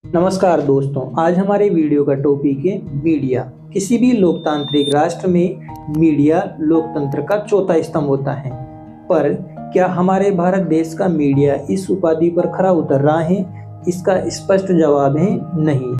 नमस्कार दोस्तों, आज हमारे वीडियो का टॉपिक है मीडिया। किसी भी लोकतांत्रिक राष्ट्र में मीडिया लोकतंत्र का चौथा स्तंभ होता है। पर क्या हमारे भारत देश का मीडिया इस उपाधि पर खरा उतर रहा है? इसका स्पष्ट जवाब है नहीं।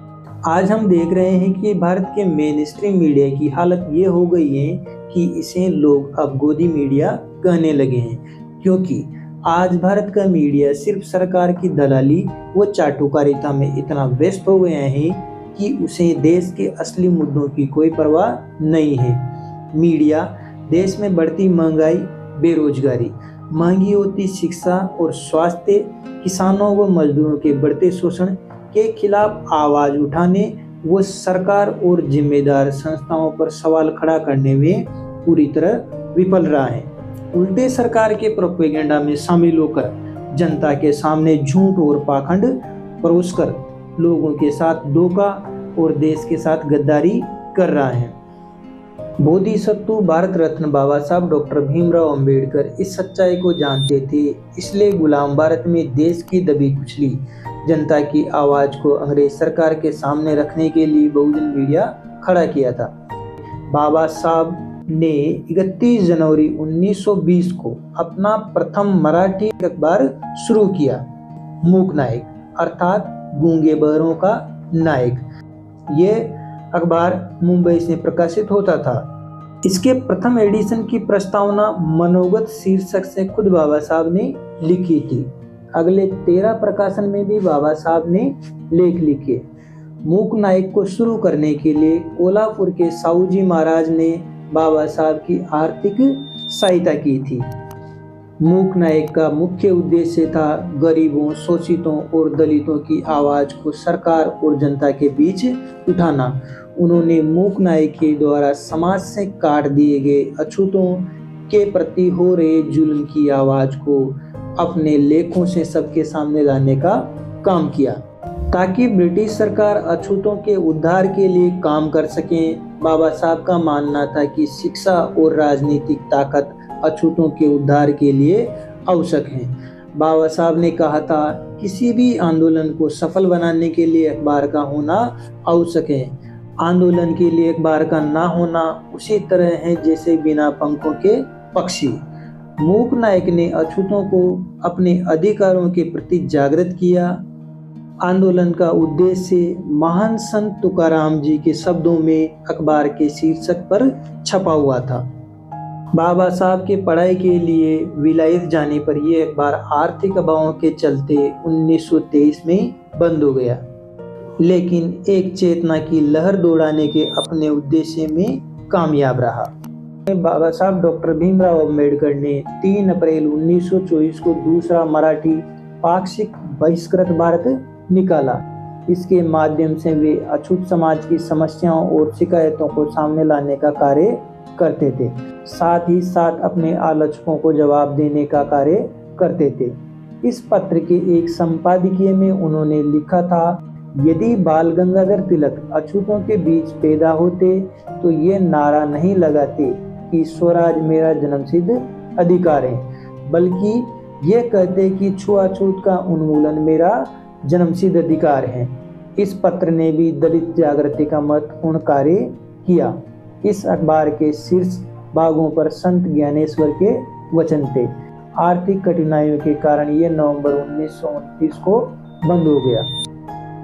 आज हम देख रहे हैं कि भारत के मेन स्ट्रीम मीडिया की हालत ये हो गई है कि इसे लोग अब गोदी मीडिया कहने लगे हैं, क्योंकि आज भारत का मीडिया सिर्फ सरकार की दलाली व चाटुकारिता में इतना व्यस्त हो गया है कि उसे देश के असली मुद्दों की कोई परवाह नहीं है। मीडिया देश में बढ़ती महंगाई, बेरोजगारी, महंगी होती शिक्षा और स्वास्थ्य, किसानों व मजदूरों के बढ़ते शोषण के खिलाफ आवाज उठाने व सरकार और जिम्मेदार संस्थाओं पर सवाल खड़ा करने में पूरी तरह विफल रहा है। उल्टे सरकार के प्रोपेगेंडा में शामिल होकर जनता के सामने झूठ और पाखंड परोसकर लोगों के साथ धोखा और देश के साथ गद्दारी कर रहा है। बोधिसत्व भारत रत्न बाबा साहब डॉक्टर भीमराव अंबेडकर इस सच्चाई को जानते थे, इसलिए गुलाम भारत में देश की दबी कुचली जनता की आवाज को अंग्रेज सरकार के सामने रखने के लिए बहुजन मीडिया खड़ा किया था। बाबा साहब ने 31 जनवरी 1920 को अपना प्रथम मराठी अखबार शुरू किया, मूक नायक अर्थात गूंगे बहरों का नायक। ये अखबार मुंबई से प्रकाशित होता था। इसके प्रथम एडिशन की प्रस्तावना मनोगत शीर्षक से खुद बाबा साहब ने लिखी थी। अगले 13 प्रकाशन में भी बाबा साहब ने लेख लिखे। मूक नायक को शुरू करने के लिए कोल्हापुर के साहूजी महाराज ने बाबा साहब की आर्थिक सहायता की थी। मूक नायक का मुख्य उद्देश्य था गरीबों, शोषितों और दलितों की आवाज को सरकार और जनता के बीच उठाना। उन्होंने मूक नायक के द्वारा समाज से काट दिए गए अछूतों के प्रति हो रहे जुल्म की आवाज को अपने लेखों से सबके सामने लाने का काम किया, ताकि ब्रिटिश सरकार अछूतों के उद्धार के लिए काम कर सकें। बाबा साहब का मानना था कि शिक्षा और राजनीतिक ताकत अछूतों के उद्धार के लिए आवश्यक है। बाबा साहब ने कहा था, किसी भी आंदोलन को सफल बनाने के लिए अखबार का होना आवश्यक है। आंदोलन के लिए अखबार का ना होना उसी तरह है जैसे बिना पंखों के पक्षी। मूक नायक ने अछूतों को अपने अधिकारों के प्रति जागृत किया। आंदोलन का उद्देश्य महान संत तुकाराम जी के शब्दों में अखबार के शीर्षक पर छपा हुआ था। बाबा साहब के पढ़ाई के लिए विलायत जाने पर यह अखबार आर्थिक अभावों के चलते 1923 में बंद हो गया, लेकिन एक चेतना की लहर दौड़ाने के अपने उद्देश्य में कामयाब रहा। बाबा साहब डॉक्टर भीमराव अंबेडकर ने 3 अप्रैल 1924 को दूसरा मराठी पाक्षिक बहिष्कृत भारत निकाला। इसके माध्यम से वे अछूत समाज की समस्याओं और शिकायतों को सामने लाने का कार्य करते थे, साथ ही साथ अपने आलोचकों को जवाब देने का कार्य करते थे। इस पत्र के एक संपादकीय में उन्होंने लिखा था, यदि बाल गंगाधर तिलक अछूतों के बीच पैदा होते तो ये नारा नहीं लगाते कि स्वराज मेरा जन्मसिद्ध अधिकार है, बल्कि ये कहते कि छुआछूत का उन्मूलन मेरा जन्मसिद्ध अधिकार है। इस पत्र ने भी दलित जागृति का महत्वपूर्ण कार्य किया। इस अखबार के शीर्ष भागों पर संत ज्ञानेश्वर के वचन थे। आर्थिक कठिनाइयों के कारण यह नवंबर 1929 को बंद हो गया।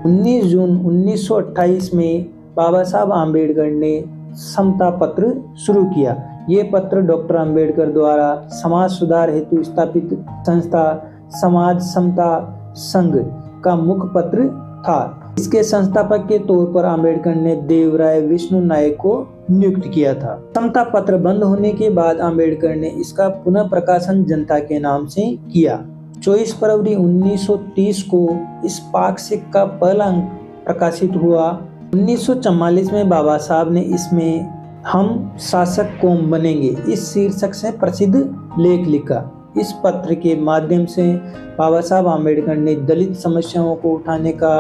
19 जून 1928 में बाबा साहब आम्बेडकर ने समता पत्र शुरू किया। ये पत्र डॉक्टर आम्बेडकर द्वारा समाज सुधार हेतु स्थापित संस्था समाज समता संघ का मुख्य पत्र था। इसके संस्थापक के तौर पर आम्बेडकर ने देवराय विष्णु नायक को नियुक्त किया था। समता पत्र बंद होने के बाद आम्बेडकर ने इसका पुनः प्रकाशन जनता के नाम से किया। 24 फरवरी 1930 को इस पाक्षिक का पहला अंक प्रकाशित हुआ। 1944 में बाबा साहब ने इसमें हम शासक कौम बनेंगे इस शीर्षक से प्रसिद्ध लेख लिखा। इस पत्र के माध्यम से बाबा साहब आम्बेडकर ने दलित समस्याओं को उठाने का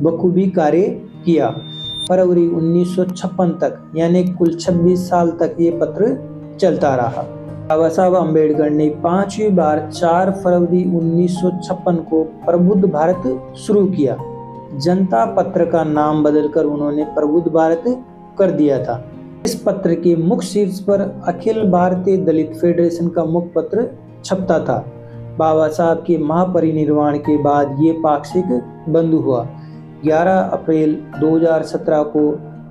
बखूबी कार्य किया। फरवरी 1956 तक यानी कुल 26 साल तक ये पत्र चलता रहा। बाबा साहब आम्बेडकर ने 5वीं बार 4 फरवरी 1956 को प्रबुद्ध भारत शुरू किया। जनता पत्र का नाम बदलकर उन्होंने प्रबुद्ध भारत कर दिया था। इस पत्र के मुख्य शीर्ष पर अखिल भारतीय दलित फेडरेशन का मुखपत्र छपता था। बाबा साहब के महापरिनिर्वाण के बाद ये पाक्षिक बंद हुआ। 11 अप्रैल 2017 को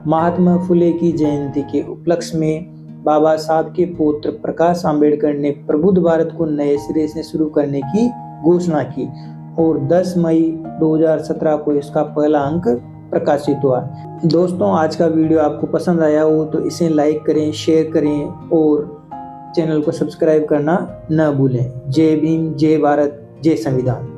महात्मा फुले की जयंती के उपलक्ष्य में बाबा साहब के पौत्र प्रकाश आंबेडकर ने प्रबुद्ध भारत को नए सिरे से शुरू करने की घोषणा की और 10 मई 2017 को इसका पहला अंक प्रकाशित हुआ। दोस्तों, आज का वीडियो आपको पसंद आया हो तो इसे लाइक करें, शेयर करें और चैनल को सब्सक्राइब करना न भूलें। जय भीम, जय भारत, जय संविधान।